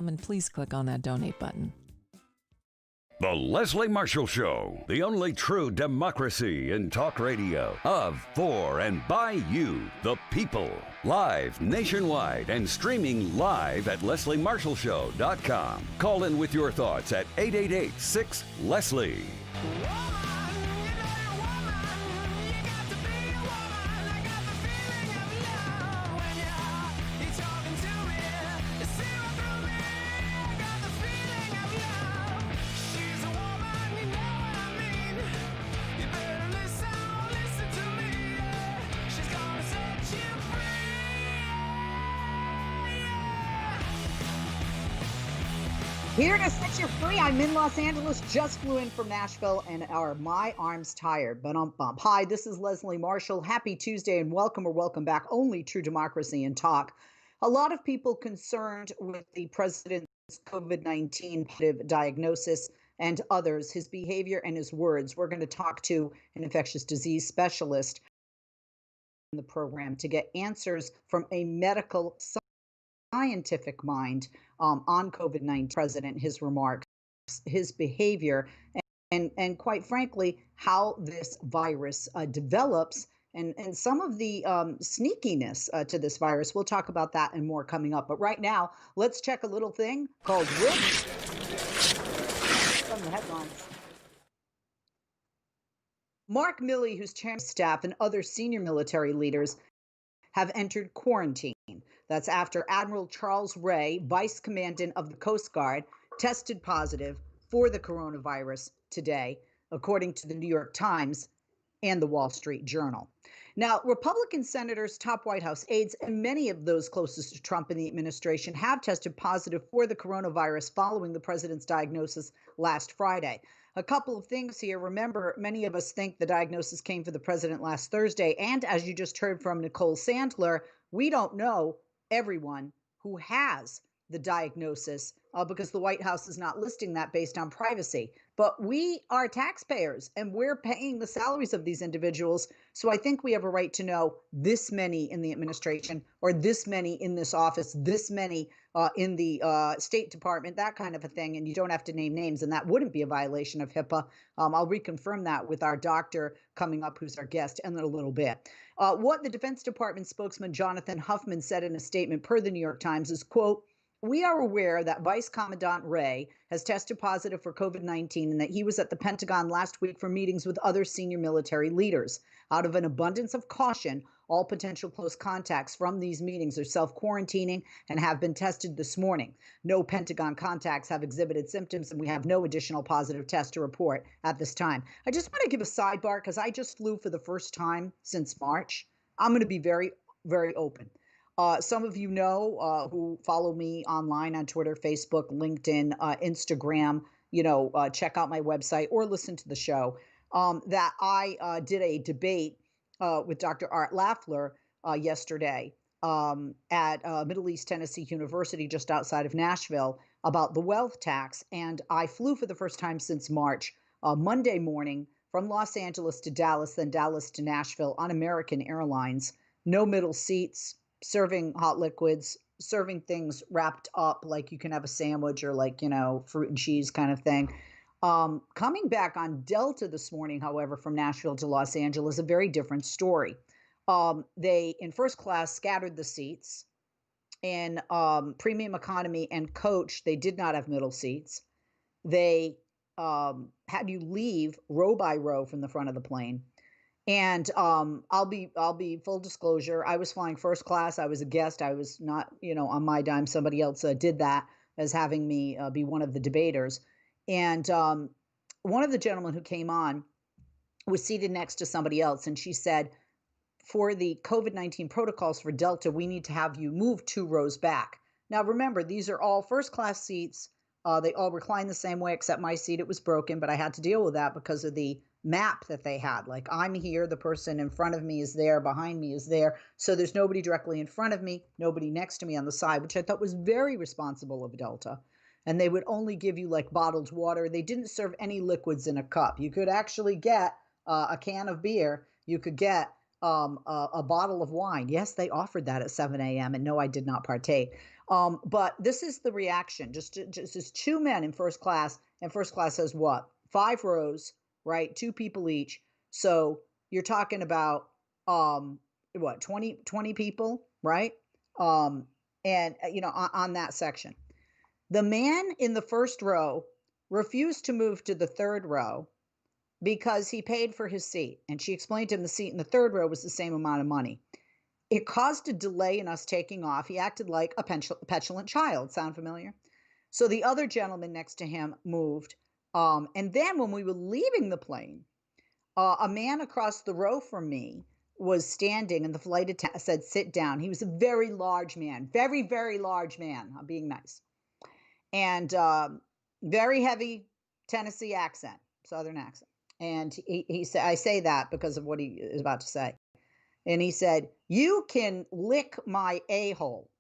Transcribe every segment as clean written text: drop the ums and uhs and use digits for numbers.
and please click on that donate button. The Leslie Marshall Show, the only true democracy in talk radio, of, for, and by you, the people. Live nationwide and streaming live at lesliemarshallshow.com. Call in with your thoughts at 888-6-LESLIE. Here to set you free. I'm in Los Angeles, just flew in from Nashville and are my arms tired. Bump. Hi, this is Leslie Marshall. Happy Tuesday and welcome back. Only true democracy and talk. A lot of people concerned with the president's COVID-19 positive diagnosis and others, his behavior and his words. We're going to talk to an infectious disease specialist in the program to get answers from a medical scientific mind on COVID-19 president, his remarks, his behavior, and quite frankly, how this virus develops and some of the sneakiness to this virus. We'll talk about that and more coming up. But right now, let's check a little thing called Rich from the headlines. Mark Milley, who's chairman of staff, and other senior military leaders have entered quarantine. That's after Admiral Charles Ray, Vice Commandant of the Coast Guard, tested positive for the coronavirus today, according to the New York Times and the Wall Street Journal. Now, Republican senators, top White House aides, and many of those closest to Trump in the administration have tested positive for the coronavirus following the president's diagnosis last Friday. A couple of things here. Remember, many of us think the diagnosis came for the president last Thursday. And as you just heard from Nicole Sandler, we don't know everyone who has the diagnosis because the White House is not listing that based on privacy. But we are taxpayers and we're paying the salaries of these individuals. So I think we have a right to know this many in the administration or this many in this office, this many in the State Department, that kind of a thing. And you don't have to name names, and that wouldn't be a violation of HIPAA. I'll reconfirm that with our doctor coming up, who's our guest, in a little bit. What the Defense Department spokesman Jonathan Huffman said in a statement per the New York Times is, quote, "We are aware that Vice Commandant Ray has tested positive for COVID-19 and that he was at the Pentagon last week for meetings with other senior military leaders. Out of an abundance of caution, all potential close contacts from these meetings are self-quarantining and have been tested this morning. No Pentagon contacts have exhibited symptoms, and we have no additional positive tests to report at this time." I just want to give a sidebar because I just flew for the first time since March. I'm going to be very, very open. Some of you know who follow me online on Twitter, Facebook, LinkedIn, Instagram, check out my website or listen to the show, that I did a debate with Dr. Art Lafler yesterday at Middle East Tennessee University just outside of Nashville about the wealth tax. And I flew for the first time since March, Monday morning from Los Angeles to Dallas, then Dallas to Nashville on American Airlines. No middle seats, serving hot liquids, serving things wrapped up like you can have a sandwich or like, fruit and cheese kind of thing. Coming back on Delta this morning, however, from Nashville to Los Angeles, a very different story. They, in first class, scattered the seats. In premium economy and coach, they did not have middle seats. They had you leave row by row from the front of the plane. And I'll be full disclosure. I was flying first class. I was a guest. I was not, on my dime. Somebody else did that as having me be one of the debaters. And one of the gentlemen who came on was seated next to somebody else. And she said, for the COVID-19 protocols for Delta, we need to have you move 2 rows back. Now, remember, these are all first class seats. They all recline the same way, except my seat. It was broken, but I had to deal with that because of the map that they had. Like, I'm here, the person in front of me is there, behind me is there. So there's nobody directly in front of me, nobody next to me on the side, which I thought was very responsible of Delta. And they would only give you like bottled water. They didn't serve any liquids in a cup. You could actually get a can of beer. You could get a bottle of wine. Yes, they offered that at 7 a.m. And no, I did not partake. But this is the reaction. Just as two men in first class, and first class has what? 5 rows, right? Two people each. So you're talking about what, 20 people, right? And on that section. The man in the first row refused to move to the third row because he paid for his seat. And she explained to him the seat in the third row was the same amount of money. It caused a delay in us taking off. He acted like a petulant child. Sound familiar? So the other gentleman next to him moved. And then when we were leaving the plane, a man across the row from me was standing, and the flight attendant said, "Sit down." He was a very large man, very, very large man. I'm being nice. And very heavy Tennessee accent, Southern accent. And he said, I say that because of what he is about to say. And he said, "You can lick my a-hole."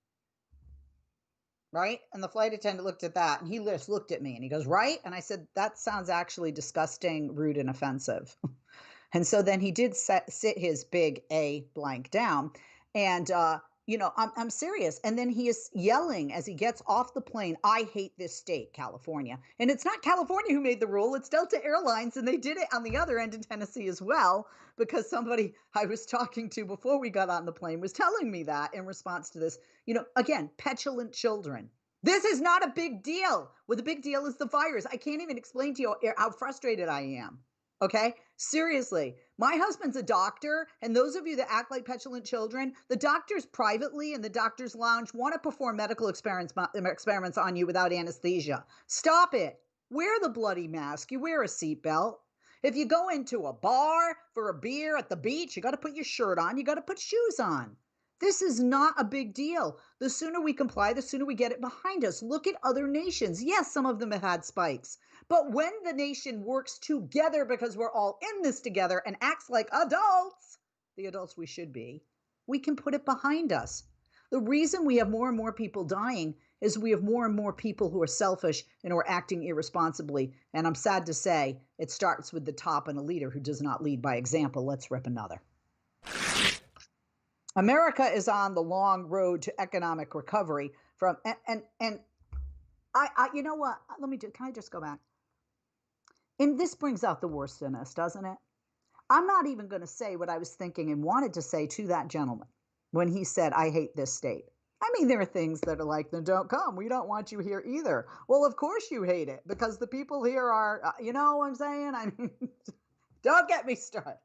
Right? And the flight attendant looked at that, and he just looked at me and he goes, "Right?" And I said, "That sounds actually disgusting, rude, and offensive." And so then he did sit his big A blank down. And, I'm serious. And then he is yelling as he gets off the plane, "I hate this state, California." And it's not California who made the rule, it's Delta Airlines. And they did it on the other end in Tennessee as well, because somebody I was talking to before we got on the plane was telling me that in response to this. Again, petulant children. This is not a big deal. Well, the big deal is the virus. I can't even explain to you how frustrated I am. Okay? Seriously. My husband's a doctor, and those of you that act like petulant children, the doctors privately in the doctor's lounge want to perform medical experiments on you without anesthesia. Stop it. Wear the bloody mask. You wear a seatbelt. If you go into a bar for a beer at the beach, you got to put your shirt on. You got to put shoes on. This is not a big deal. The sooner we comply, the sooner we get it behind us. Look at other nations. Yes, some of them have had spikes. But when the nation works together, because we're all in this together, and acts like adults, the adults we should be, we can put it behind us. The reason we have more and more people dying is we have more and more people who are selfish and who are acting irresponsibly. And I'm sad to say, it starts with the top and a leader who does not lead by example. Let's rip another. America is on the long road to economic recovery from, and I you know what? Can I just go back? And this brings out the worst in us, doesn't it? I'm not even going to say what I was thinking and wanted to say to that gentleman when he said, "I hate this state." I mean, there are things that are like, "Then don't come. We don't want you here either." Well, of course you hate it, because the people here are, you know what I'm saying? I mean, don't get me started.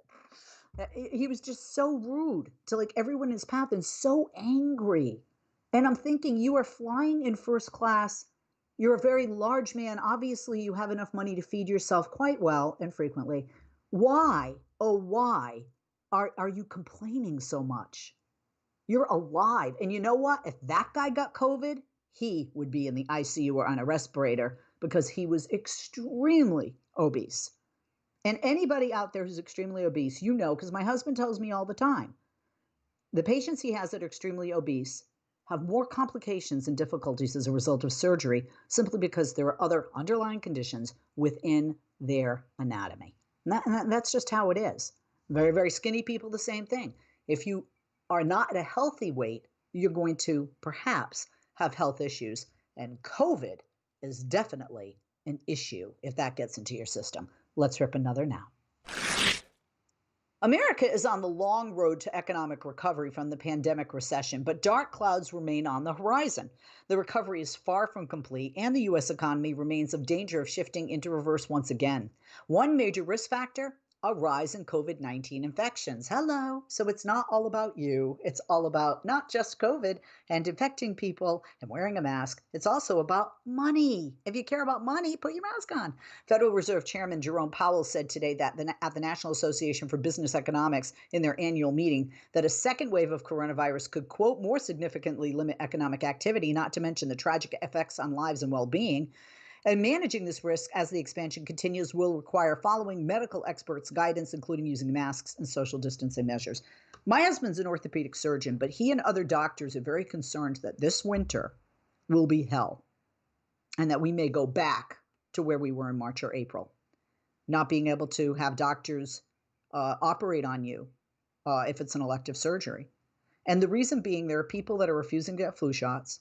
He was just so rude to like everyone in his path and so angry. And I'm thinking, you are flying in first class. You're a very large man. Obviously, you have enough money to feed yourself quite well and frequently. Why, oh, why are you complaining so much? You're alive. And you know what? If that guy got COVID, he would be in the ICU or on a respirator, because he was extremely obese. And anybody out there who's extremely obese, because my husband tells me all the time, the patients he has that are extremely obese have more complications and difficulties as a result of surgery, simply because there are other underlying conditions within their anatomy. And that's just how it is. Very, very skinny people, the same thing. If you are not at a healthy weight, you're going to perhaps have health issues. And COVID is definitely an issue if that gets into your system. Let's rip another now. America is on the long road to economic recovery from the pandemic recession, but dark clouds remain on the horizon. The recovery is far from complete, and the U.S. economy remains in danger of shifting into reverse once again. One major risk factor: a rise in COVID-19 infections. Hello. So it's not all about you. It's all about not just COVID and infecting people and wearing a mask. It's also about money. If you care about money, put your mask on. Federal Reserve Chairman Jerome Powell said today that at the National Association for Business Economics in their annual meeting that a second wave of coronavirus could, quote, more significantly limit economic activity, not to mention the tragic effects on lives and well-being. And managing this risk as the expansion continues will require following medical experts' guidance, including using masks and social distancing measures. My husband's an orthopedic surgeon, but he and other doctors are very concerned that this winter will be hell, and that we may go back to where we were in March or April, not being able to have doctors operate on you if it's an elective surgery. And the reason being, there are people that are refusing to get flu shots.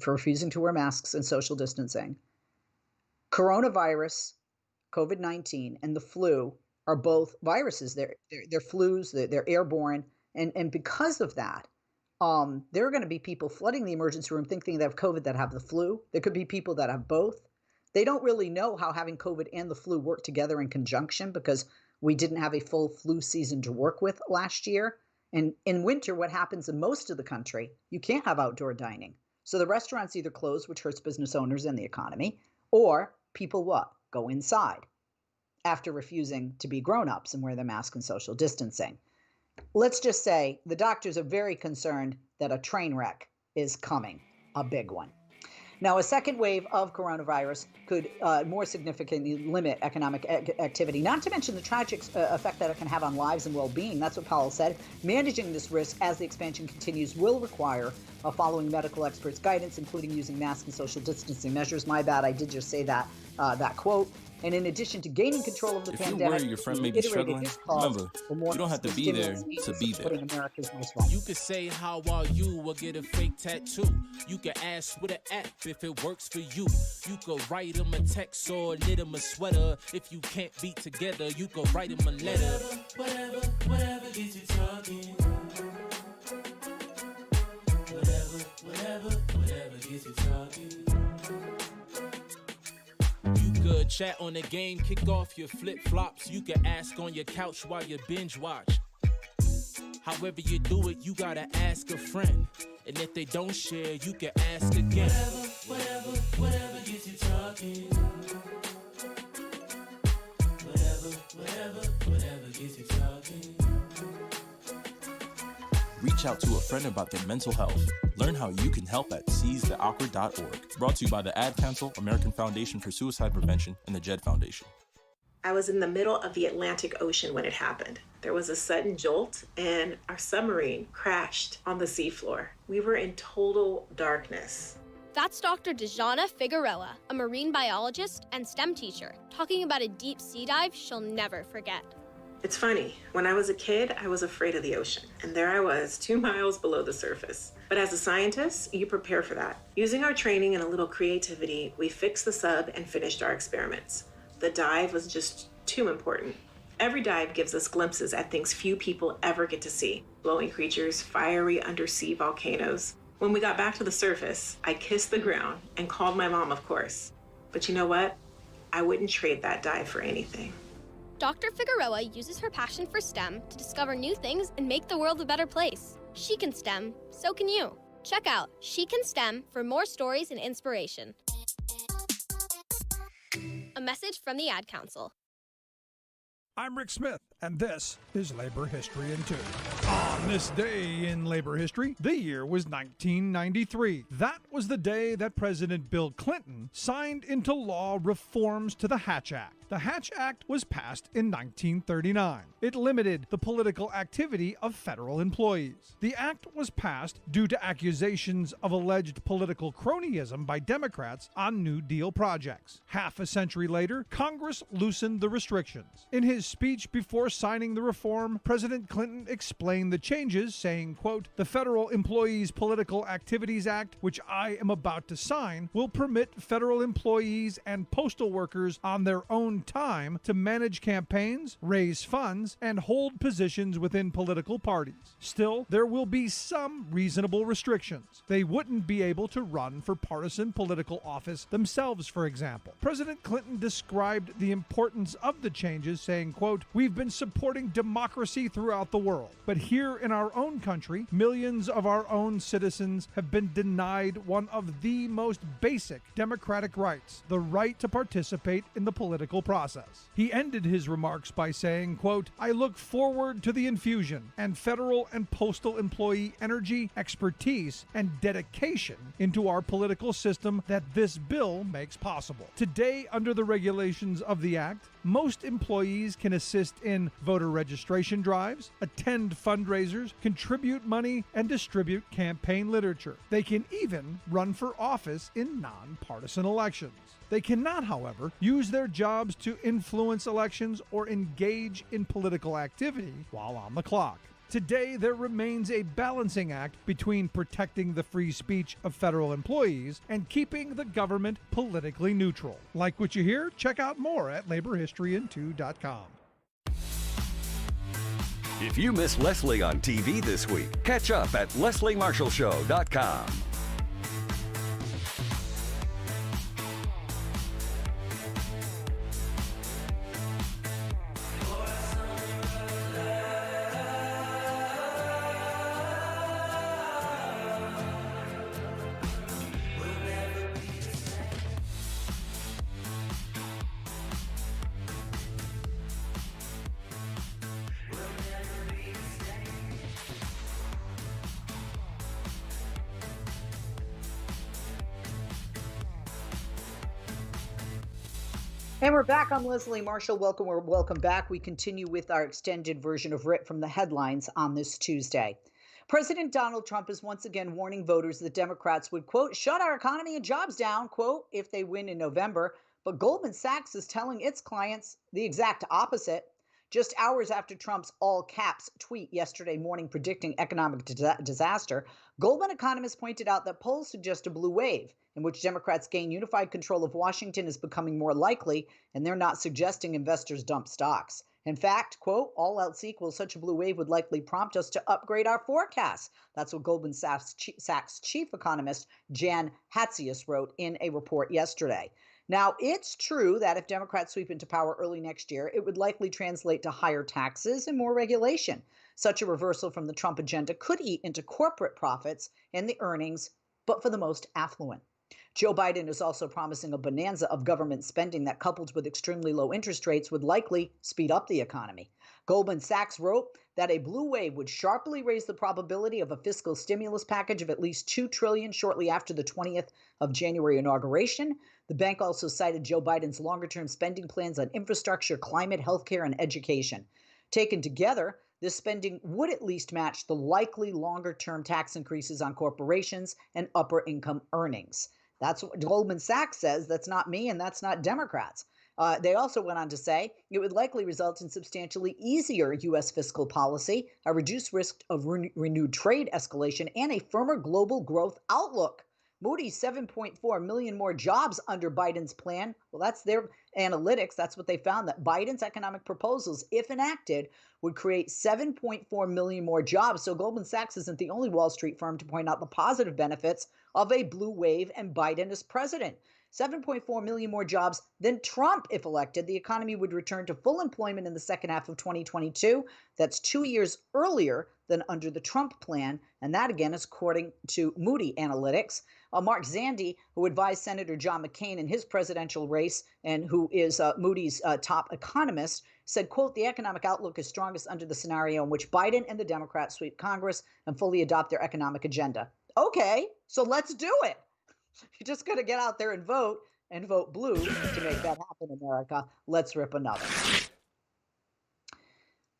for refusing to wear masks and social distancing. Coronavirus, COVID-19, and the flu are both viruses. They're flus, they're airborne. And because of that, there are going to be people flooding the emergency room thinking they have COVID that have the flu. There could be people that have both. They don't really know how having COVID and the flu work together in conjunction because we didn't have a full flu season to work with last year. And in winter, what happens in most of the country, you can't have outdoor dining. So the restaurants either close, which hurts business owners and the economy, or people what? Go inside after refusing to be grown-ups and wear their mask and social distancing. Let's just say the doctors are very concerned that a train wreck is coming, a big one. Now, a second wave of coronavirus could more significantly limit economic activity, not to mention the tragic effect that it can have on lives and well-being. That's what Powell said. Managing this risk as the expansion continues will require following medical experts' guidance, including using masks and social distancing measures. My bad, I did just say that quote. And in addition to gaining control of the pandemic, if you're worried your friend may be struggling, remember, you don't have to be there to be there. You could say, how are you, or get a fake tattoo. You can ask with an app if it works for you. You could write them a text or knit them a sweater. If you can't be together, you could write them a letter. Whatever gets you talking. Whatever gets you talking. You could chat on the game, kick off your flip-flops. You can ask on your couch while you binge watch. However you do it, you gotta ask a friend. And if they don't share, you can ask again. Whatever gets you talking. Whatever gets you talking. Reach out to a friend about their mental health. Learn how you can help at seizetheawkward.org. Brought to you by the Ad Council, American Foundation for Suicide Prevention, and the JED Foundation. I was in the middle of the Atlantic Ocean when it happened. There was a sudden jolt and our submarine crashed on the seafloor. We were in total darkness. That's Dr. Dejana Figueroa, a marine biologist and STEM teacher, talking about a deep sea dive she'll never forget. It's funny, when I was a kid, I was afraid of the ocean, and there I was, 2 miles below the surface. But as a scientist, you prepare for that. Using our training and a little creativity, we fixed the sub and finished our experiments. The dive was just too important. Every dive gives us glimpses at things few people ever get to see. Glowing creatures, fiery undersea volcanoes. When we got back to the surface, I kissed the ground and called my mom, of course. But you know what? I wouldn't trade that dive for anything. Dr. Figueroa uses her passion for STEM to discover new things and make the world a better place. She can STEM, so can you. Check out She Can STEM for more stories and inspiration. A message from the Ad Council. I'm Rick Smith, and this is Labor History in 2. On this day in labor history, the year was 1993. That was the day that President Bill Clinton signed into law reforms to the Hatch Act. The Hatch Act was passed in 1939. It limited the political activity of federal employees. The act was passed due to accusations of alleged political cronyism by Democrats on New Deal projects. Half a century later, Congress loosened the restrictions. In his speech before signing the reform, President Clinton explained the changes, saying, quote, "The Federal Employees Political Activities Act, which I am about to sign, will permit federal employees and postal workers on their own time to manage campaigns, raise funds, and hold positions within political parties. Still, there will be some reasonable restrictions. They wouldn't be able to run for partisan political office themselves, for example." President Clinton described the importance of the changes, saying, quote, "We've been supporting democracy throughout the world, but here in our own country, millions of our own citizens have been denied one of the most basic democratic rights, the right to participate in the political process." He ended his remarks by saying, quote, "I look forward to the infusion and federal and postal employee energy, expertise, and dedication into our political system that this bill makes possible." Today, under the regulations of the Act, most employees can assist in voter registration drives, attend fundraisers, contribute money, and distribute campaign literature. They can even run for office in nonpartisan elections. They cannot, however, use their jobs to influence elections or engage in political activity while on the clock. Today, there remains a balancing act between protecting the free speech of federal employees and keeping the government politically neutral. Like what you hear? Check out more at laborhistoryin2.com. If you missed Leslie on TV this week, catch up at lesliemarshallshow.com. And we're back. I'm Leslie Marshall. Welcome back. We continue with our extended version of RIT from the headlines on this Tuesday. President Donald Trump is once again warning voters that Democrats would, quote, shut our economy and jobs down, quote, if they win in November. But Goldman Sachs is telling its clients the exact opposite. Just hours after Trump's all caps tweet yesterday morning predicting economic disaster, Goldman economists pointed out that polls suggest a blue wave in which Democrats gain unified control of Washington is becoming more likely, and they're not suggesting investors dump stocks. In fact, quote, all else equal, such a blue wave would likely prompt us to upgrade our forecasts. That's what Goldman Sachs chief economist Jan Hatzius wrote in a report yesterday. Now, it's true that if Democrats sweep into power early next year, it would likely translate to higher taxes and more regulation. Such a reversal from the Trump agenda could eat into corporate profits and the earnings, but for the most affluent. Joe Biden is also promising a bonanza of government spending that, coupled with extremely low interest rates, would likely speed up the economy. Goldman Sachs wrote that a blue wave would sharply raise the probability of a fiscal stimulus package of at least $2 trillion shortly after the 20th of January inauguration. The bank also cited Joe Biden's longer-term spending plans on infrastructure, climate, healthcare, and education. Taken together, this spending would at least match the likely longer-term tax increases on corporations and upper-income earnings. That's what Goldman Sachs says. That's not me, and that's not Democrats. They also went on to say it would likely result in substantially easier U.S. fiscal policy, a reduced risk of renewed trade escalation, and a firmer global growth outlook. Moody's 7.4 million more jobs under Biden's plan. Well, that's their analytics. That's what they found, that Biden's economic proposals, if enacted, would create 7.4 million more jobs. So Goldman Sachs isn't the only Wall Street firm to point out the positive benefits of a blue wave and Biden as president. 7.4 million more jobs than Trump if elected. The economy would return to full employment in the second half of 2022. That's 2 years earlier than under the Trump plan. And that, again, is according to Moody Analytics. Mark Zandi, who advised Senator John McCain in his presidential race and who is Moody's top economist, said, quote, the economic outlook is strongest under the scenario in which Biden and the Democrats sweep Congress and fully adopt their economic agenda. Okay, so let's do it. You just got to get out there and vote blue to make that happen, America. Let's rip another.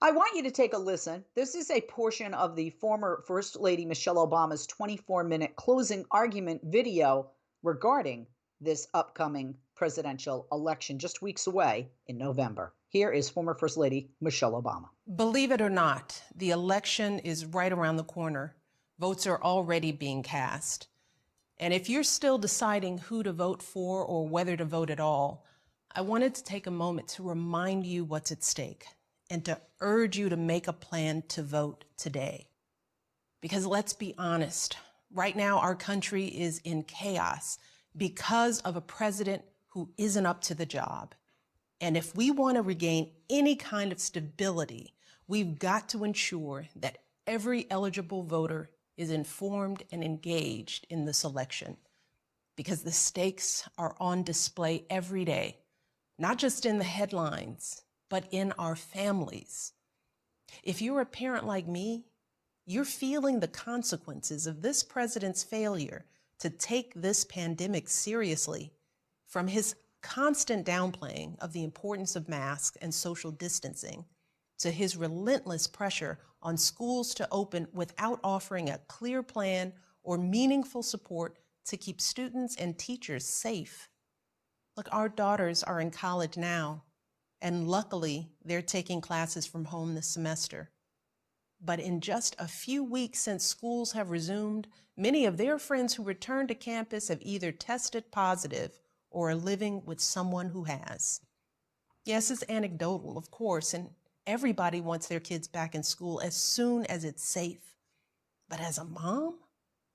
I want you to take a listen. This is a portion of the former First Lady Michelle Obama's 24-minute closing argument video regarding this upcoming presidential election just weeks away in November. Here is former First Lady Michelle Obama. Believe it or not, the election is right around the corner. Votes are already being cast. And if you're still deciding who to vote for or whether to vote at all, I wanted to take a moment to remind you what's at stake and to urge you to make a plan to vote today. Because let's be honest, right now our country is in chaos because of a president who isn't up to the job. And if we want to regain any kind of stability, we've got to ensure that every eligible voter is informed and engaged in this election, because the stakes are on display every day, not just in the headlines, but in our families. If you're a parent like me, you're feeling the consequences of this president's failure to take this pandemic seriously, from his constant downplaying of the importance of masks and social distancing, to his relentless pressure on schools to open without offering a clear plan or meaningful support to keep students and teachers safe. Look, our daughters are in college now, and luckily they're taking classes from home this semester. But in just a few weeks since schools have resumed, many of their friends who returned to campus have either tested positive or are living with someone who has. Yes, it's anecdotal, of course, and everybody wants their kids back in school as soon as it's safe. But as a mom,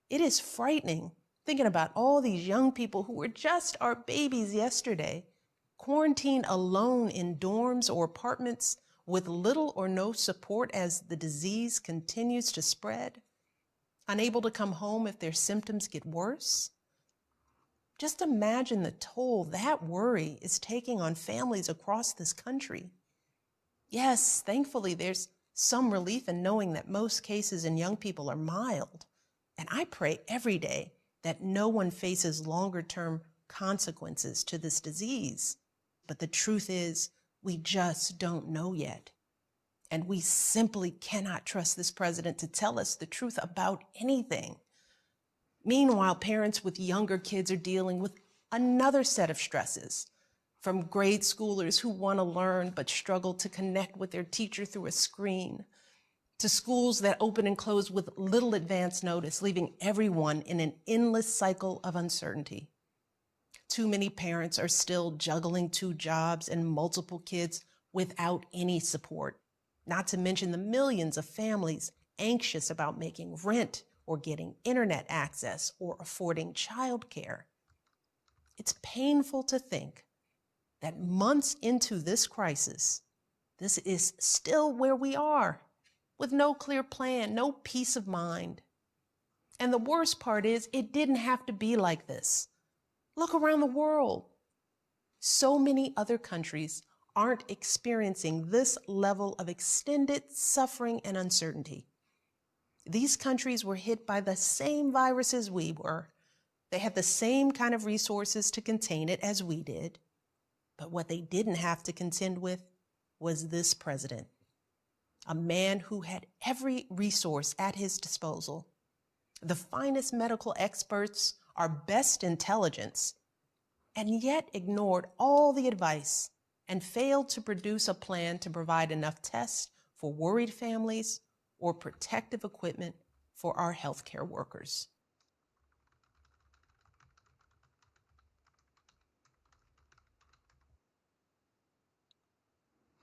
it is frightening thinking about all these young people who were just our babies yesterday, quarantined alone in dorms or apartments with little or no support as the disease continues to spread, unable to come home if their symptoms get worse. Just imagine the toll that worry is taking on families across this country. Yes, thankfully, there's some relief in knowing that most cases in young people are mild. And I pray every day that no one faces longer-term consequences to this disease. But the truth is, we just don't know yet. And we simply cannot trust this president to tell us the truth about anything. Meanwhile, parents with younger kids are dealing with another set of stresses, from grade schoolers who want to learn but struggle to connect with their teacher through a screen, to schools that open and close with little advance notice, leaving everyone in an endless cycle of uncertainty. Too many parents are still juggling 2 jobs and multiple kids without any support, not to mention the millions of families anxious about making rent or getting internet access or affording childcare. It's painful to think that months into this crisis, this is still where we are, with no clear plan, no peace of mind. And the worst part is, it didn't have to be like this. Look around the world. So many other countries aren't experiencing this level of extended suffering and uncertainty. These countries were hit by the same virus as we were. They had the same kind of resources to contain it as we did. But what they didn't have to contend with was this president, a man who had every resource at his disposal, the finest medical experts, our best intelligence, and yet ignored all the advice and failed to produce a plan to provide enough tests for worried families or protective equipment for our healthcare workers.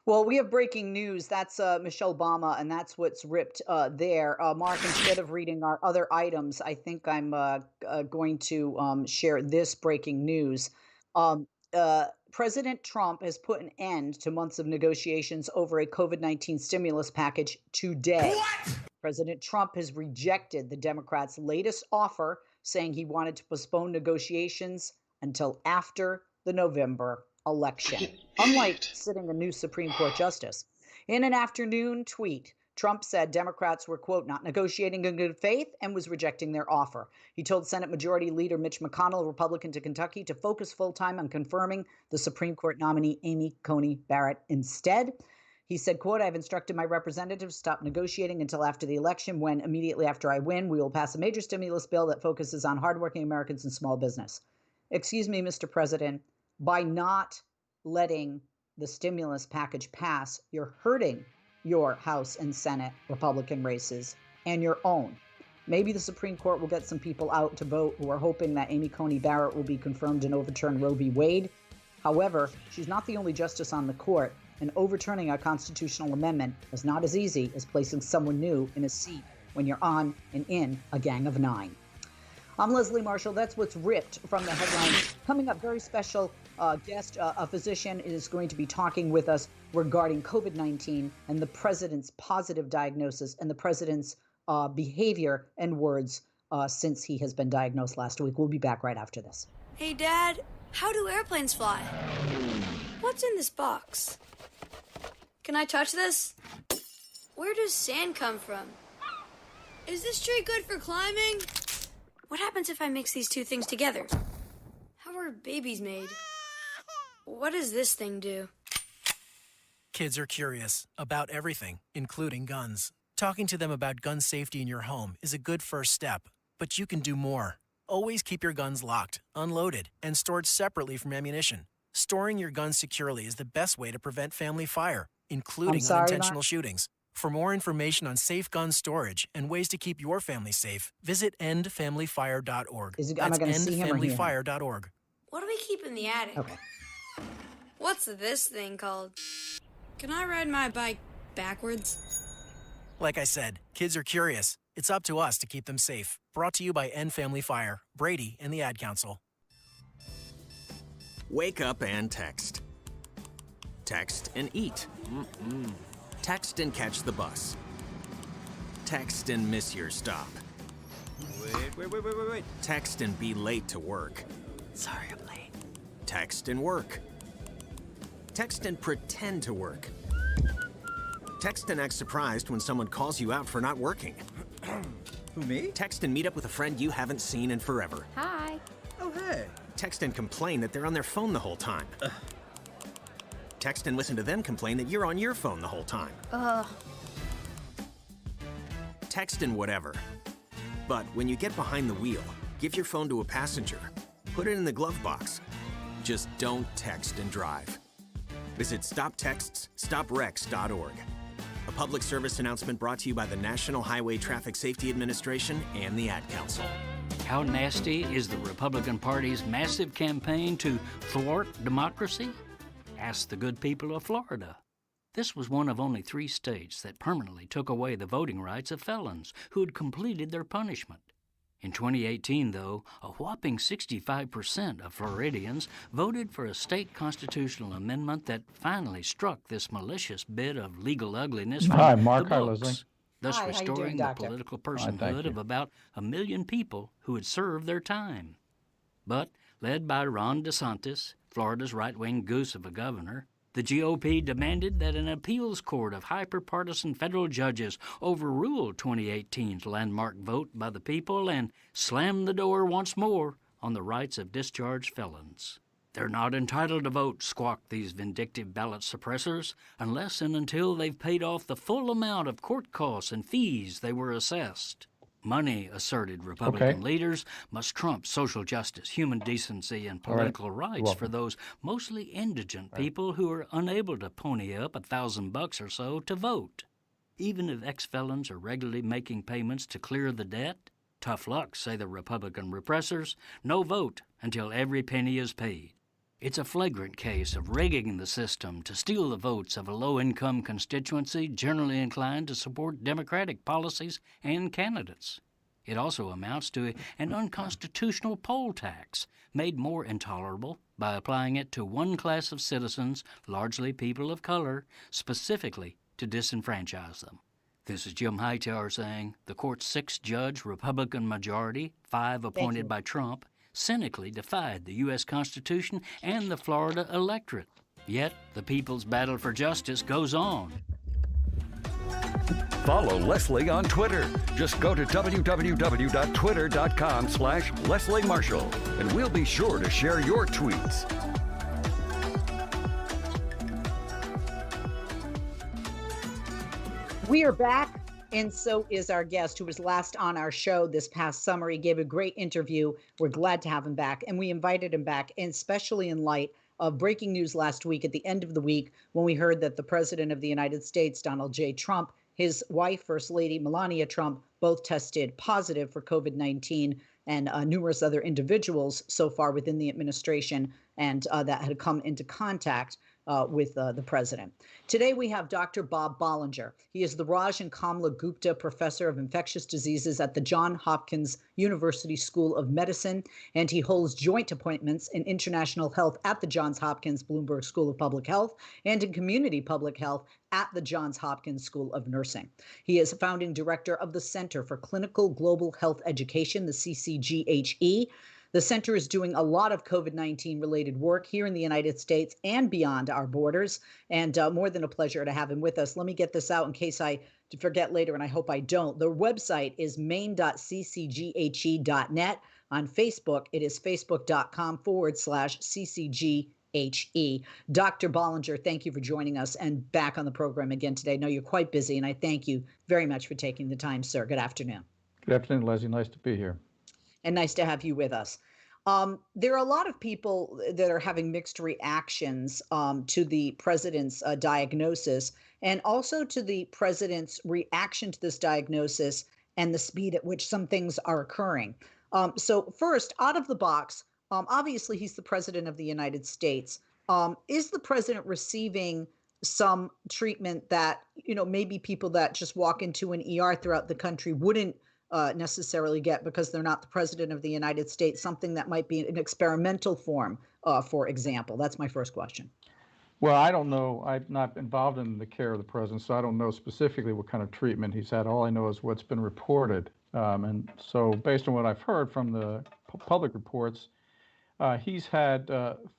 Well, we have breaking news. That's Michelle Obama, and that's what's ripped there. Mark, instead of reading our other items, I think I'm going to share this breaking news. Um, President Trump has put an end to months of negotiations over a COVID-19 stimulus package today. What? President Trump has rejected the Democrats' latest offer, saying he wanted to postpone negotiations until after the November election, unlike sitting a new Supreme Court justice. In an afternoon tweet, Trump said Democrats were, quote, not negotiating in good faith and was rejecting their offer. He told Senate Majority Leader Mitch McConnell, Republican to Kentucky, to focus full-time on confirming the Supreme Court nominee Amy Coney Barrett instead. He said, quote, I have instructed my representatives to stop negotiating until after the election, when immediately after I win, we will pass a major stimulus bill that focuses on hardworking Americans and small business. Excuse me, Mr. President, by not letting the stimulus package pass, you're hurting your House and Senate Republican races and your own. Maybe the Supreme Court will get some people out to vote who are hoping that Amy Coney Barrett will be confirmed and overturn Roe v. Wade. However, she's not the only justice on the court, and overturning a constitutional amendment is not as easy as placing someone new in a seat when you're on and in a gang of 9. I'm Leslie Marshall. That's what's ripped from the headlines. Coming up, very special guest, a physician, is going to be talking with us regarding COVID-19 and the president's positive diagnosis and the president's behavior and words since he has been diagnosed last week. We'll be back right after this. Hey, Dad, how do airplanes fly? What's in this box? Can I touch this? Where does sand come from? Is this tree good for climbing? What happens if I mix these two things together? How are babies made? What does this thing do? Kids are curious about everything, including guns. Talking to them about gun safety in your home is a good first step, but you can do more. Always keep your guns locked, unloaded, and stored separately from ammunition. Storing your guns securely is the best way to prevent family fire, including unintentional shootings. For more information on safe gun storage and ways to keep your family safe, visit endfamilyfire.org. Am I going to see him or hear him? endfamilyfire.org. What do we keep in the attic? Okay. What's this thing called? Can I ride my bike backwards? Like I said, kids are curious. It's up to us to keep them safe. Brought to you by End Family Fire, Brady, and the Ad Council. Wake up and text. Text and eat. Text and catch the bus. Text and miss your stop. Wait. Text and be late to work. Sorry, I'm late. Text and work. Text and pretend to work. Text and act surprised when someone calls you out for not working. Who, me? Text and meet up with a friend you haven't seen in forever. Hi. Oh, hey. Text and complain that they're on their phone the whole time. Text and listen to them complain that you're on your phone the whole time. Text and whatever. But when you get behind the wheel, give your phone to a passenger. Put it in the glove box. Just don't text and drive. Visit StopTextsStopWrecks.org. A public service announcement brought to you by the National Highway Traffic Safety Administration and the Ad Council. How nasty is the Republican Party's massive campaign to thwart democracy? Ask the good people of Florida. This was one of only 3 states that permanently took away the voting rights of felons who had completed their punishment. In 2018, though, a whopping 65% of Floridians voted for a state constitutional amendment that finally struck this malicious bit of legal ugliness from Hi, Mark. the Hi, books, Leslie. thus Hi, how you restoring doing, the Doctor? political thank personhood you. of about 1 million people who had served their time. But, led by Ron DeSantis, Florida's right-wing goose of a governor, the GOP demanded that an appeals court of hyper-partisan federal judges overrule 2018's landmark vote by the people and slam the door once more on the rights of discharged felons. They're not entitled to vote, squawked these vindictive ballot suppressors, unless and until they've paid off the full amount of court costs and fees they were assessed. Money, asserted Republican leaders, must trump social justice, human decency, and political rights for those mostly indigent people who are unable to pony up $1,000 or so to vote. Even if ex-felons are regularly making payments to clear the debt, tough luck, say the Republican repressors, no vote until every penny is paid. It's a flagrant case of rigging the system to steal the votes of a low-income constituency generally inclined to support Democratic policies and candidates. It also amounts to an unconstitutional poll tax, made more intolerable by applying it to one class of citizens, largely people of color, specifically to disenfranchise them. This is Jim Hightower saying the court's 6-judge Republican majority, 5 appointed by Trump, cynically defied the U.S. Constitution and the Florida electorate. Yet, the people's battle for justice goes on. Follow Leslie on Twitter. Just go to www.twitter.com/Leslie Marshall, and we'll be sure to share your tweets. We are back, and so is our guest who was last on our show this past summer. He gave a great interview. We're glad to have him back, and we invited him back, and especially in light of breaking news last week at the end of the week when we heard that the President of the United States, Donald J. Trump, his wife, First Lady Melania Trump, both tested positive for COVID-19, and numerous other individuals so far within the administration and that had come into contact with the president. Today, we have Dr. Bob Bollinger. He is the Raj and Kamla Gupta Professor of Infectious Diseases at the Johns Hopkins University School of Medicine, and he holds joint appointments in international health at the Johns Hopkins Bloomberg School of Public Health and in community public health at the Johns Hopkins School of Nursing. He is founding director of the Center for Clinical Global Health Education, the CCGHE. The center is doing a lot of COVID-19 related work here in the United States and beyond our borders, and more than a pleasure to have him with us. Let me get this out in case I forget later, and I hope I don't. The website is main.ccghe.net. On Facebook, it is facebook.com/ccghe. Dr. Bollinger, thank you for joining us and back on the program again today. I know you're quite busy, and I thank you very much for taking the time, sir. Good afternoon. Good afternoon, Leslie. Nice to be here. And nice to have you with us. There are a lot of people that are having mixed reactions to the president's diagnosis and also to the president's reaction to this diagnosis and the speed at which some things are occurring. So, first, out of the box, obviously, he's the president of the United States. Is the president receiving some treatment that, maybe people that just walk into an ER throughout the country wouldn't necessarily get because they're not the president of the United States, something that might be an experimental form, for example? That's my first question. Well, I don't know. I'm not involved in the care of the president, so I don't know specifically what kind of treatment he's had. All I know is what's been reported. And so based on what I've heard from the public reports, he's had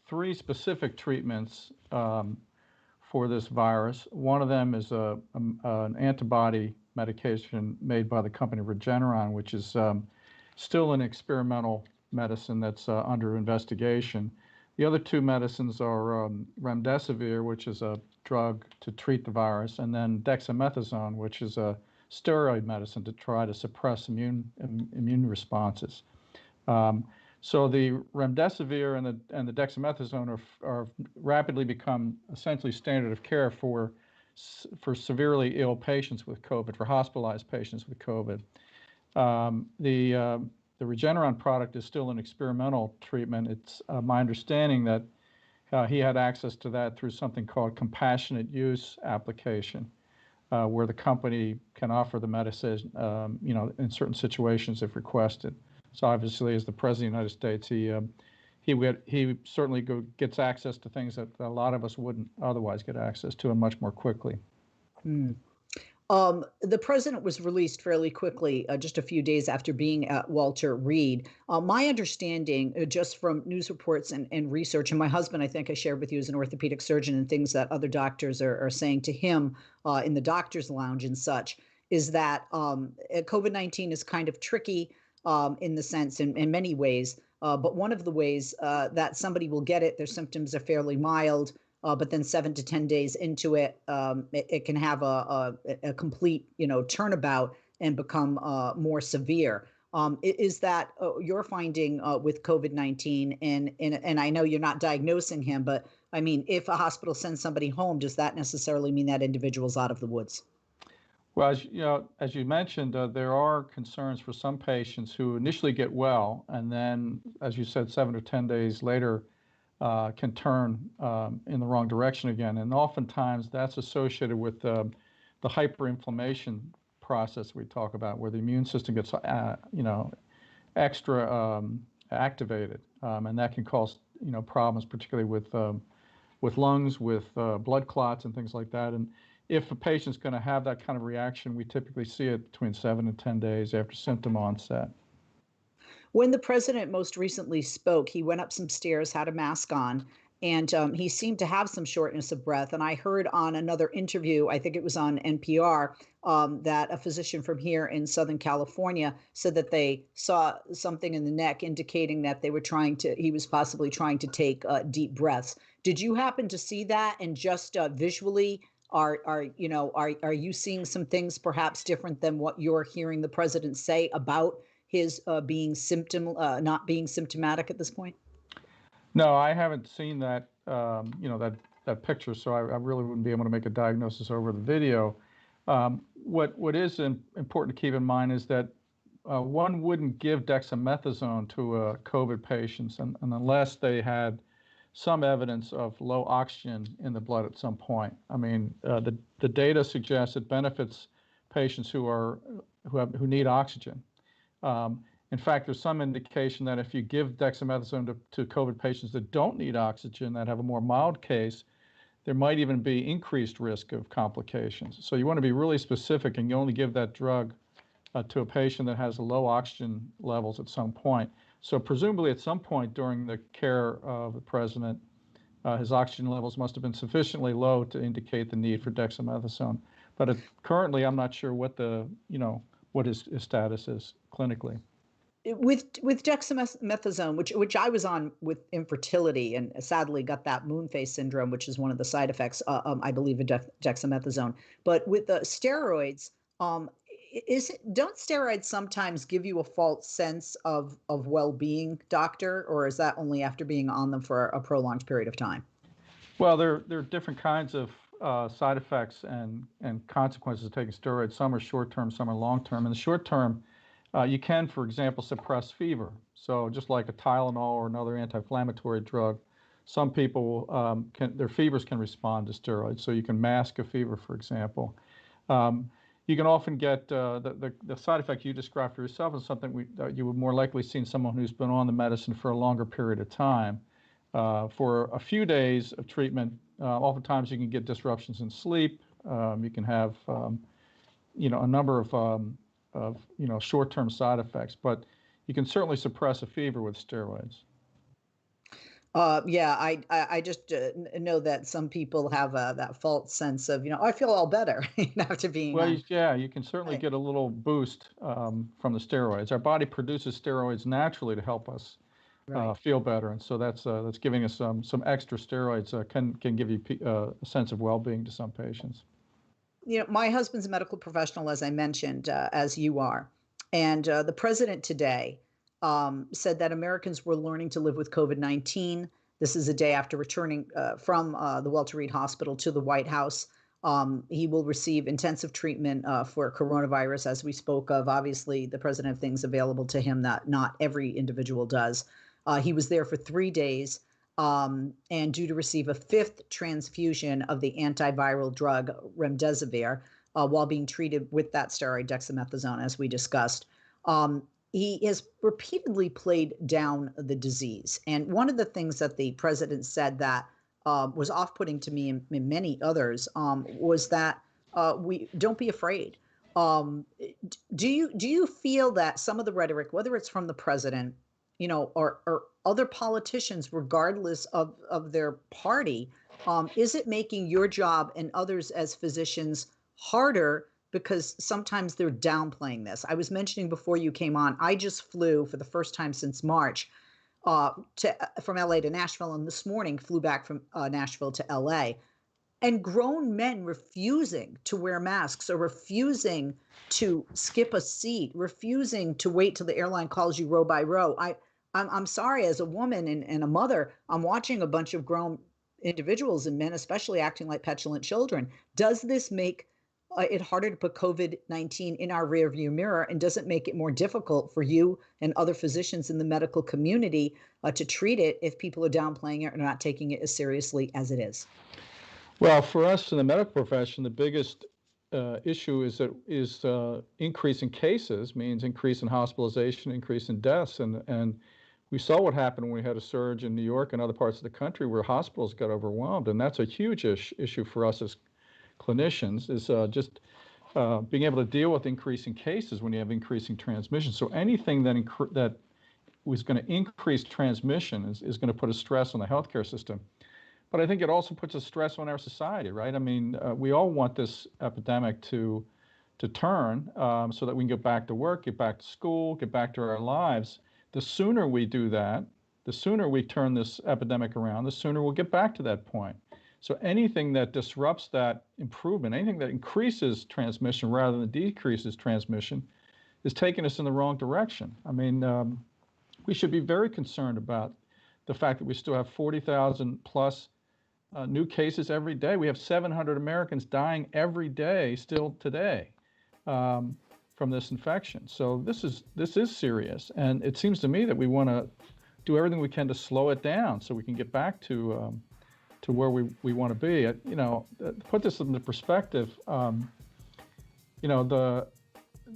3 specific treatments for this virus. One of them is an antibody medication made by the company Regeneron, which is still an experimental medicine that's under investigation. The other 2 medicines are remdesivir, which is a drug to treat the virus, and then dexamethasone, which is a steroid medicine to try to suppress immune responses. So the remdesivir and the dexamethasone are rapidly become essentially standard of care for severely ill patients with COVID, for hospitalized patients with COVID. The Regeneron product is still an experimental treatment. It's my understanding that he had access to that through something called compassionate use application, where the company can offer the medicine, in certain situations if requested. So obviously, as the president of the United States, he certainly gets access to things that a lot of us wouldn't otherwise get access to, and much more quickly. The president was released fairly quickly, just a few days after being at Walter Reed. My understanding, just from news reports and research, and my husband, I think I shared with you, is an orthopedic surgeon, and things that other doctors are saying to him in the doctor's lounge and such, is that COVID-19 is kind of tricky in the sense, in many ways. But one of the ways that somebody will get it, their symptoms are fairly mild, but then 7 to 10 days into it, it can have a complete, turnabout and become more severe. Is that your finding with COVID-19? And I know you're not diagnosing him, but I mean, if a hospital sends somebody home, does that necessarily mean that individual's out of the woods? Well, as you mentioned, there are concerns for some patients who initially get well, and then, as you said, 7 or 10 days later, can turn in the wrong direction again. And oftentimes that's associated with the hyperinflammation process we talk about, where the immune system gets, extra activated, and that can cause, problems, particularly with lungs, with blood clots and things like that. And if a patient's going to have that kind of reaction, we typically see it between 7 and 10 days after symptom onset. When the president most recently spoke, he went up some stairs, had a mask on, and he seemed to have some shortness of breath. And I heard on another interview, I think it was on NPR, that a physician from here in Southern California said that they saw something in the neck indicating that he was possibly trying to take deep breaths. Did you happen to see that? And just visually, are you seeing some things perhaps different than what you're hearing the president say about his not being symptomatic at this point? No, I haven't seen that, that picture, so I really wouldn't be able to make a diagnosis over the video. What is important to keep in mind is that one wouldn't give dexamethasone to COVID patients unless they had some evidence of low oxygen in the blood at some point. I mean, the data suggests it benefits patients who need oxygen. In fact, there's some indication that if you give dexamethasone to COVID patients that don't need oxygen, that have a more mild case, there might even be increased risk of complications. So you want to be really specific, and you only give that drug to a patient that has low oxygen levels at some point. So presumably at some point during the care of the president, his oxygen levels must have been sufficiently low to indicate the need for dexamethasone. But currently, I'm not sure what what his status is clinically. With dexamethasone, which I was on with infertility and sadly got that moon face syndrome, which is one of the side effects, I believe, of dexamethasone. But with the steroids, don't steroids sometimes give you a false sense of well-being, doctor, or is that only after being on them for a prolonged period of time? Well, there are different kinds of side effects and consequences of taking steroids. Some are short-term, some are long-term. In the short term, you can, for example, suppress fever. So just like a Tylenol or another anti-inflammatory drug, some people their fevers can respond to steroids. So you can mask a fever, for example. You can often get the side effect you described for yourself is something you would more likely see in someone who's been on the medicine for a longer period of time. For a few days of treatment, oftentimes you can get disruptions in sleep. You can have, a number of short-term side effects, but you can certainly suppress a fever with steroids. Yeah, I just know that some people have that false sense of, I feel all better after being Well, on. you can certainly get a little boost from the steroids. Our body produces steroids naturally to help us feel better, and so that's giving us some extra steroids can give you a sense of well-being to some patients. My husband's a medical professional, as I mentioned, as you are, and the president today said that Americans were learning to live with COVID-19. This is a day after returning from the Walter Reed Hospital to the White House. He will receive intensive treatment for coronavirus, as we spoke of. Obviously, the president has things available to him that not every individual does. He was there for 3 days and due to receive a 5th transfusion of the antiviral drug remdesivir while being treated with that steroid dexamethasone, as we discussed. He has repeatedly played down the disease. And one of the things that the president said that was off-putting to me and many others was that we don't be afraid. Do you feel that some of the rhetoric, whether it's from the president, or other politicians, regardless of their party, is it making your job and others as physicians harder because sometimes they're downplaying this? I was mentioning before you came on, I just flew for the first time since March from LA to Nashville, and this morning flew back from Nashville to LA. And grown men refusing to wear masks or refusing to skip a seat, refusing to wait till the airline calls you row by row. I'm sorry, as a woman and a mother, I'm watching a bunch of grown individuals and men especially acting like petulant children. Does this make it harder to put COVID-19 in our rearview mirror, and does it make it more difficult for you and other physicians in the medical community to treat it if people are downplaying it or not taking it as seriously as it is? Well, for us in the medical profession, the biggest issue is increase in cases means increase in hospitalization, increase in deaths, and we saw what happened when we had a surge in New York and other parts of the country where hospitals got overwhelmed, and that's a huge issue for us as clinicians, is just being able to deal with increasing cases when you have increasing transmission. So anything that was going to increase transmission is going to put a stress on the healthcare system. But I think it also puts a stress on our society, right? I mean, we all want this epidemic to turn so that we can get back to work, get back to school, get back to our lives. The sooner we do that, the sooner we turn this epidemic around, the sooner we'll get back to that point. So anything that disrupts that improvement, anything that increases transmission rather than decreases transmission, is taking us in the wrong direction. I mean, we should be very concerned about the fact that we still have 40,000 plus new cases every day. We have 700 Americans dying every day still today from this infection. So this is serious, and it seems to me that we want to do everything we can to slow it down so we can get back to where we want to be. Put this into perspective. The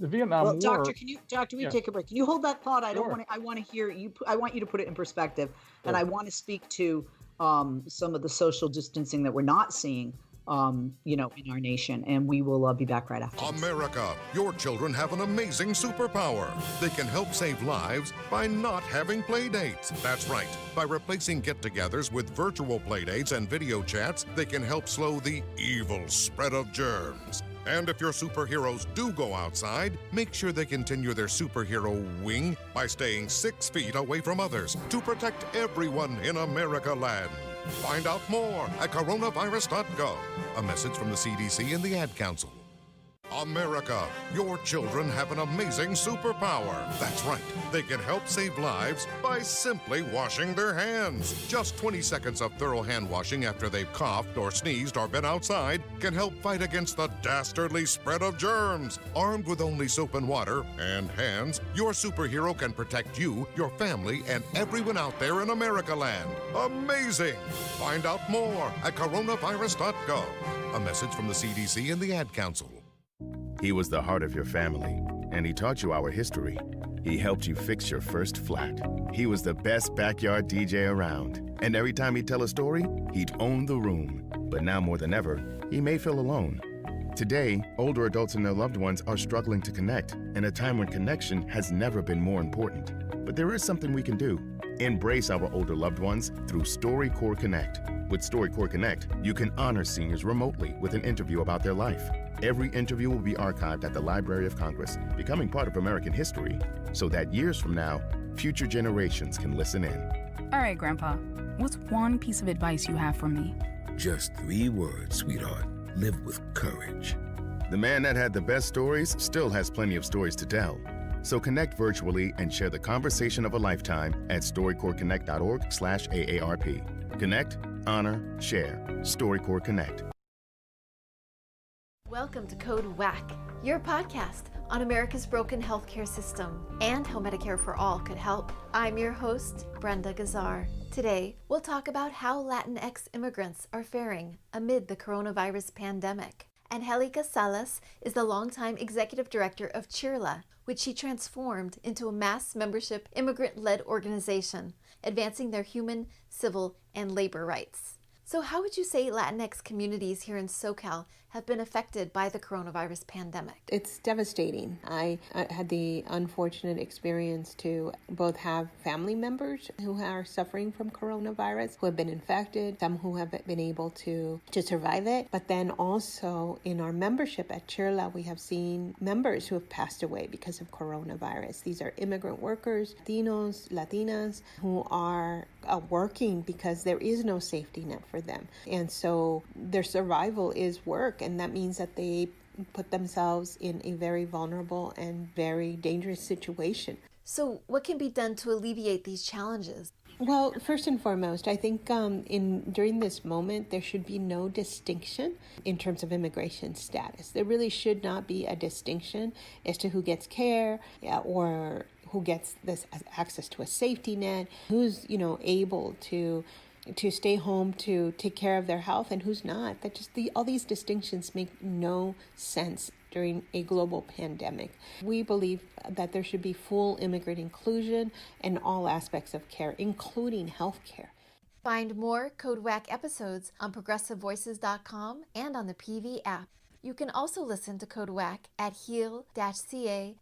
Vietnam War. Doctor, we take a break. Can you hold that thought? I want to hear you. I want you to put it in perspective, and I want to speak to some of the social distancing that we're not seeing, in our nation. And we will be back right after. America, your children have an amazing superpower. They can help save lives by not having play dates. That's right. By replacing get-togethers with virtual play dates and video chats, they can help slow the evil spread of germs. And if your superheroes do go outside, make sure they continue their superhero wing by staying 6 feet away from others to protect everyone in America land. Find out more at coronavirus.gov. A message from the CDC and the Ad Council. America, your children have an amazing superpower. That's right. They can help save lives by simply washing their hands. Just 20 seconds of thorough hand washing after they've coughed or sneezed or been outside can help fight against the dastardly spread of germs. Armed with only soap and water and hands, your superhero can protect you, your family, and everyone out there in America land. Amazing! Find out more at coronavirus.gov. A message from the CDC and the Ad Council. He was the heart of your family, and he taught you our history. He helped you fix your first flat. He was the best backyard DJ around. And every time he'd tell a story, he'd own the room. But now more than ever, he may feel alone. Today, older adults and their loved ones are struggling to connect in a time when connection has never been more important. But there is something we can do. Embrace our older loved ones through StoryCorps Connect. With StoryCorps Connect, you can honor seniors remotely with an interview about their life. Every interview will be archived at the Library of Congress, becoming part of American history, so that years from now, future generations can listen in. All right, Grandpa, what's one piece of advice you have for me? Just 3 words, sweetheart. Live with courage. The man that had the best stories still has plenty of stories to tell. So connect virtually and share the conversation of a lifetime at StoryCorpsConnect.org/AARP. Connect, honor, share. StoryCorps Connect. Welcome to Code WAC, your podcast on America's broken healthcare system and how Medicare for All could help. I'm your host, Brenda Gazzar. Today, we'll talk about how Latinx immigrants are faring amid the coronavirus pandemic. Angelica Salas is the longtime executive director of CHIRLA, which she transformed into a mass membership immigrant-led organization, advancing their human, civil, and labor rights. So how would you say Latinx communities here in SoCal have been affected by the coronavirus pandemic? It's devastating. I had the unfortunate experience to both have family members who are suffering from coronavirus, who have been infected, some who have been able to survive it. But then also in our membership at CHIRLA, we have seen members who have passed away because of coronavirus. These are immigrant workers, Latinos, Latinas, who are working because there is no safety net for them. And so their survival is work, and that means that they put themselves in a very vulnerable and very dangerous situation. So what can be done to alleviate these challenges? Well, first and foremost, I think during this moment, there should be no distinction in terms of immigration status. There really should not be a distinction as to who gets care or who gets this access to a safety net, who's able to stay home to take care of their health and who's not. That just all these distinctions make no sense during a global pandemic. We believe that there should be full immigrant inclusion in all aspects of care, including health care. Find more Code WAC episodes on progressivevoices.com and on the PV app. You can also listen to Code WAC at heal-ca.org.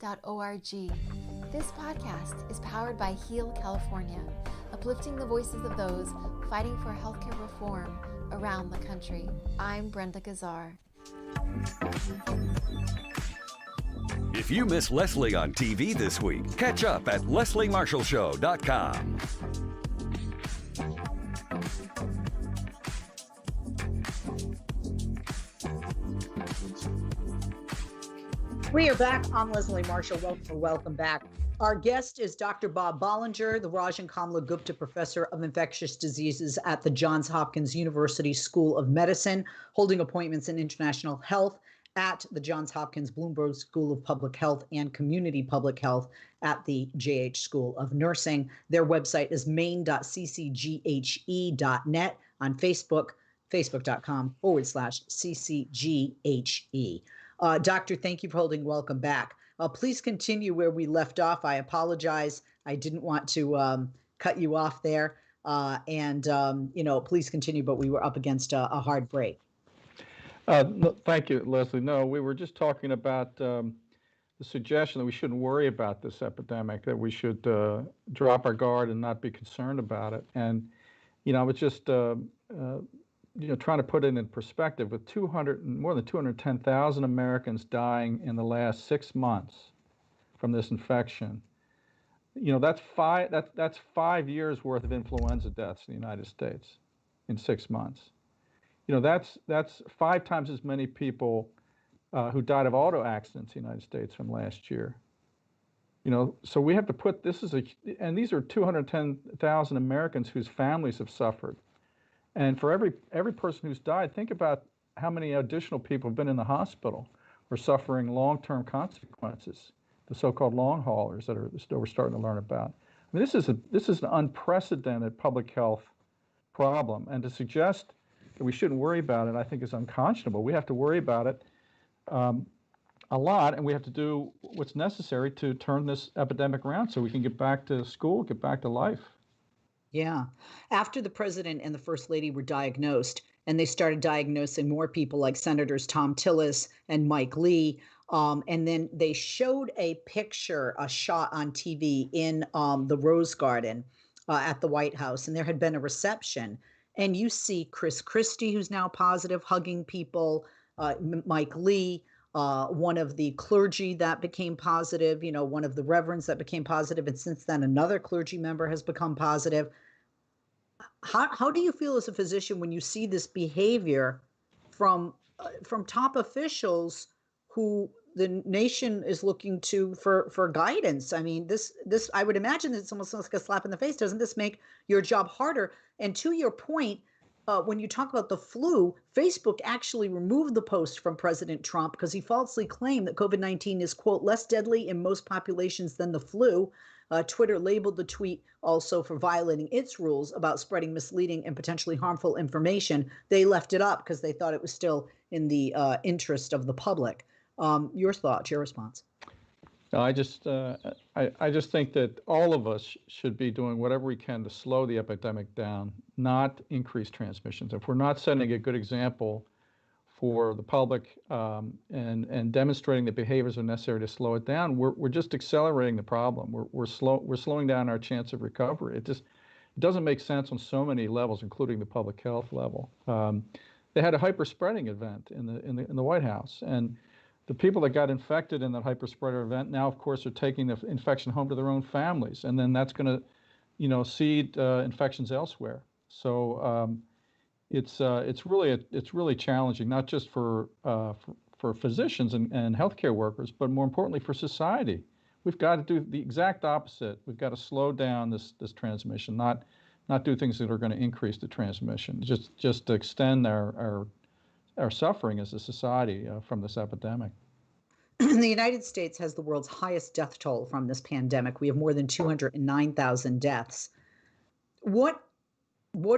This podcast is powered by Heal California, uplifting the voices of those fighting for healthcare reform around the country. I'm Brenda Gazzar. If you miss Leslie on TV this week, catch up at lesliemarshallshow.com. We are back. I'm Leslie Marshall. Welcome back. Our guest is Dr. Bob Bollinger, the Raj and Kamla Gupta Professor of Infectious Diseases at the Johns Hopkins University School of Medicine, holding appointments in international health at the Johns Hopkins Bloomberg School of Public Health and Community Public Health at the JH School of Nursing. Their website is main.ccghe.net, on Facebook, facebook.com/ccghe. Doctor, thank you for holding. Welcome back. Please continue where we left off. I apologize. I didn't want to cut you off there. Please continue, but we were up against a hard break. No, thank you, Leslie. No, we were just talking about the suggestion that we shouldn't worry about this epidemic, that we should drop our guard and not be concerned about it. And, I was just trying to put it in perspective, with more than 210,000 Americans dying in the last 6 months from this infection. That's 5 years worth of influenza deaths in the United States in 6 months. That's 5 times as many people who died of auto accidents in the United States from last year. So we have to put and these are 210,000 Americans whose families have suffered. And for every person who's died, think about how many additional people have been in the hospital or suffering long-term consequences, the so-called long haulers that we're starting to learn about. I mean, this is an unprecedented public health problem, and to suggest that we shouldn't worry about it, I think, is unconscionable. We have to worry about it a lot, and we have to do what's necessary to turn this epidemic around so we can get back to school, get back to life. Yeah. After the president and the first lady were diagnosed, and they started diagnosing more people like Senators Tom Tillis and Mike Lee, and then they showed a shot on TV in the Rose Garden at the White House, and there had been a reception. And you see Chris Christie, who's now positive, hugging people, Mike Lee, one of the clergy that became positive, one of the reverends that became positive, and since then another clergy member has become positive. How do you feel as a physician when you see this behavior from top officials who the nation is looking to for guidance? I mean, this I would imagine it's almost like a slap in the face. Doesn't this make your job harder? And to your point, when you talk about the flu, Facebook actually removed the post from President Trump because he falsely claimed that COVID-19 is, quote, less deadly in most populations than the flu. Twitter labeled the tweet also for violating its rules about spreading misleading and potentially harmful information. They left it up because they thought it was still in the interest of the public. Your thoughts, your response? No, I just think that all of us should be doing whatever we can to slow the epidemic down, not increase transmissions. If we're not setting a good example for the public and demonstrating the behaviors are necessary to slow it down, we're just accelerating the problem. We're slowing down our chance of recovery. It doesn't make sense on so many levels, including the public health level. They had a hyper-spreading event in the White House, and the people that got infected in that hyper-spreader event now, of course, are taking the infection home to their own families, and then that's going to, seed infections elsewhere. So it's really challenging, not just for physicians and healthcare workers, but more importantly for society. We've got to do the exact opposite. We've got to slow down this transmission, not do things that are going to increase the transmission. Just to extend our suffering as a society from this epidemic. The United States has the world's highest death toll from this pandemic. We have more than 209,000 deaths. What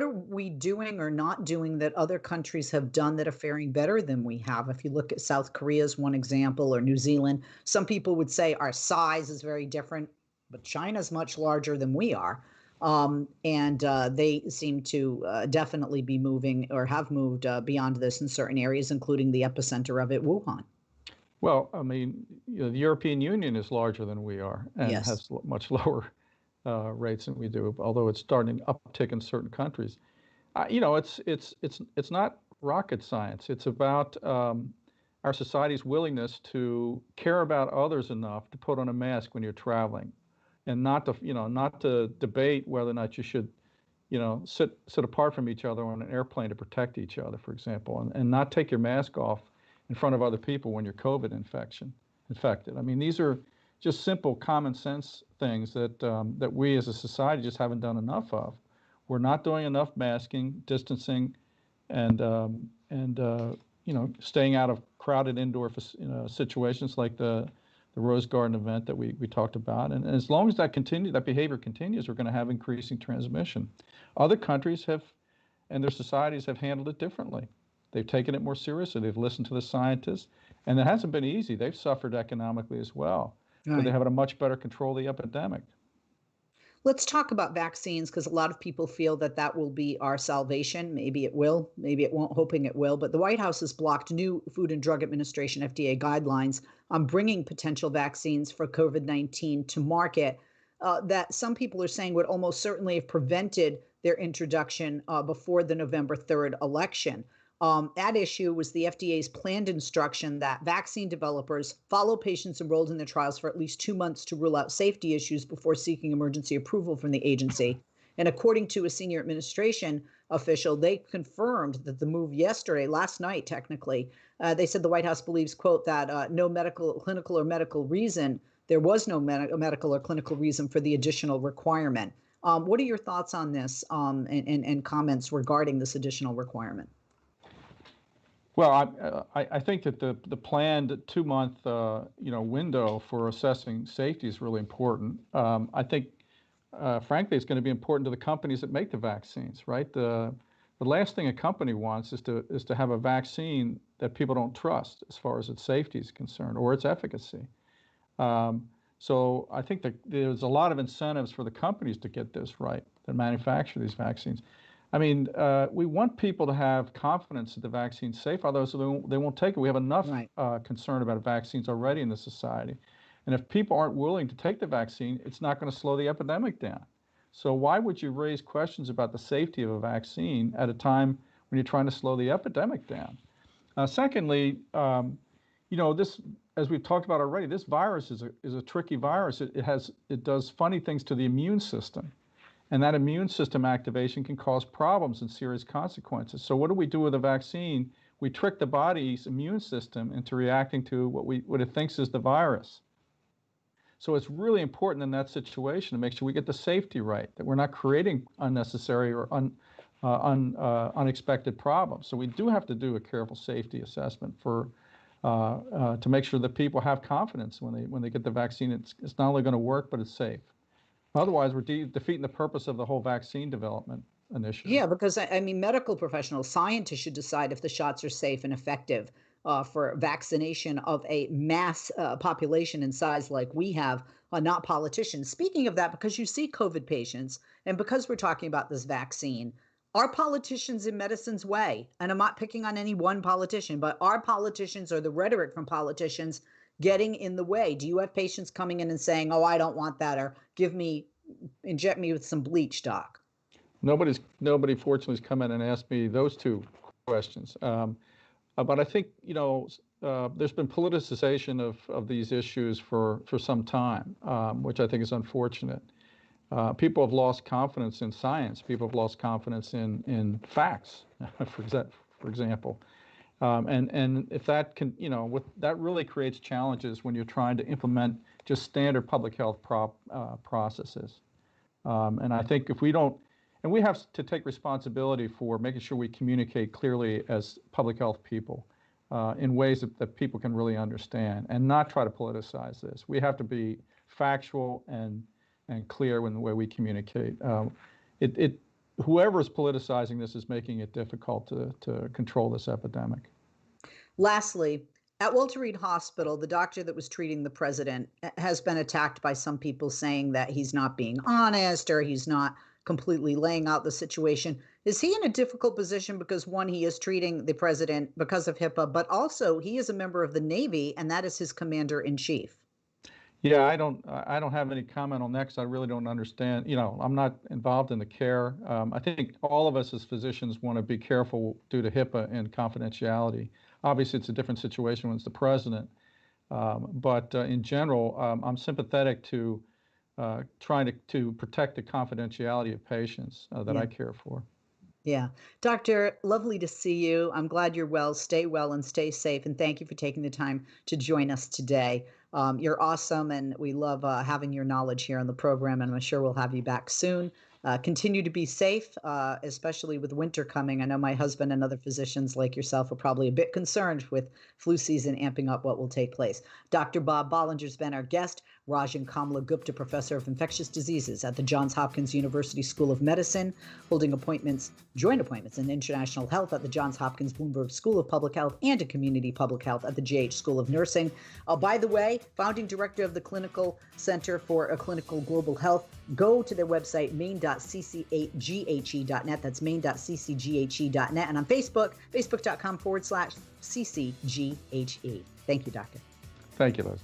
are we doing or not doing that other countries have done that are faring better than we have? If you look at South Korea as one example, or New Zealand, some people would say our size is very different, but China's much larger than we are. And they seem to definitely be moving or have moved beyond this in certain areas, including the epicenter of it, Wuhan. Well, I mean, the European Union is larger than we are and Yes. has much lower rates than we do, although it's starting to uptick in certain countries. It's not rocket science. It's about our society's willingness to care about others enough to put on a mask when you're traveling, and not to debate whether or not you should, sit apart from each other on an airplane to protect each other, for example, and not take your mask off in front of other people when you're COVID infected. I mean, these are just simple common sense things that we as a society just haven't done enough of. We're not doing enough masking, distancing, and staying out of crowded indoor situations like the Rose Garden event that we talked about. And as long as that behavior continues, we're going to have increasing transmission. Other countries and their societies have handled it differently. They've taken it more seriously. They've listened to the scientists, and it hasn't been easy. They've suffered economically as well, but they have a much better control of the epidemic. Let's talk about vaccines, because a lot of people feel that will be our salvation. Maybe it will, maybe it won't, hoping it will. But the White House has blocked new Food and Drug Administration, FDA, guidelines on bringing potential vaccines for COVID-19 to market that some people are saying would almost certainly have prevented their introduction before the November 3rd election. At issue was the FDA's planned instruction that vaccine developers follow patients enrolled in their trials for at least 2 months to rule out safety issues before seeking emergency approval from the agency. And according to a senior administration official. They confirmed that the move yesterday, last night, technically, they said the White House believes, quote, that no clinical or medical reason, there was no medical or clinical reason for the additional requirement. What are your thoughts on this and comments regarding this additional requirement? Well, I think that the planned 2-month window for assessing safety is really important. I think, frankly, it's going to be important to the companies that make the vaccines, right? The last thing a company wants is to have a vaccine that people don't trust as far as its safety is concerned or its efficacy. So I think that there's a lot of incentives for the companies to get this right, that manufacture these vaccines. I mean, we want people to have confidence that the vaccine's safe, otherwise they won't take it. We have enough concern about vaccines already in the society. And if people aren't willing to take the vaccine, it's not going to slow the epidemic down. So why would you raise questions about the safety of a vaccine at a time when you're trying to slow the epidemic down? Secondly, this, as we've talked about already, this virus is a tricky virus. It does funny things to the immune system. And that immune system activation can cause problems and serious consequences. So what do we do with a vaccine? We trick the body's immune system into reacting to what it thinks is the virus. So it's really important in that situation to make sure we get the safety right, that we're not creating unnecessary or unexpected problems. So we do have to do a careful safety assessment to make sure that people have confidence when they get the vaccine. It's not only going to work, but it's safe. Otherwise, we're defeating the purpose of the whole vaccine development initiative. Yeah, because I mean, medical professionals, scientists should decide if the shots are safe and effective for vaccination of a mass population in size like we have, not politicians. Speaking of that, because you see COVID patients, and because we're talking about this vaccine, are politicians in medicine's way? And I'm not picking on any one politician, but are politicians or the rhetoric from politicians getting in the way? Do you have patients coming in and saying, oh, I don't want that, or inject me with some bleach, doc? Nobody fortunately has come in and asked me those two questions. But I think, there's been politicization of these issues for some time, which I think is unfortunate. People have lost confidence in science. People have lost confidence in facts, for example. And if that can, that really creates challenges when you're trying to implement just standard public health processes. And I think if we don't, and we have to take responsibility for making sure we communicate clearly as public health people in ways that people can really understand and not try to politicize this. We have to be factual and clear in the way we communicate. Whoever is politicizing this is making it difficult to control this epidemic. Lastly, at Walter Reed Hospital, the doctor that was treating the president has been attacked by some people saying that he's not being honest or he's not completely laying out the situation. Is he in a difficult position because, one, he is treating the president because of HIPAA, but also he is a member of the Navy and that is his commander-in-chief? Yeah, I don't have any comment on that because I really don't understand. I'm not involved in the care. I think all of us as physicians want to be careful due to HIPAA and confidentiality. Obviously, it's a different situation when it's the president. But in general, I'm sympathetic to trying to protect the confidentiality of patients that I care for. Yeah. Doctor, lovely to see you. I'm glad you're well. Stay well and stay safe. And thank you for taking the time to join us today. You're awesome, and we love having your knowledge here on the program, and I'm sure we'll have you back soon. Continue to be safe, especially with winter coming. I know my husband and other physicians like yourself are probably a bit concerned with flu season amping up what will take place. Dr. Bob Bollinger's been our guest. Raj and Kamla Gupta, professor of infectious diseases at the Johns Hopkins University School of Medicine, holding joint appointments in international health at the Johns Hopkins Bloomberg School of Public Health and in community public health at the JH School of Nursing. By the way, founding director of the Clinical Center for Clinical Global Health. Go to their website, main.cc8ghe.net. That's main.ccghe.net. And on Facebook, facebook.com/ccghe. Thank you, Doctor. Thank you, Liz.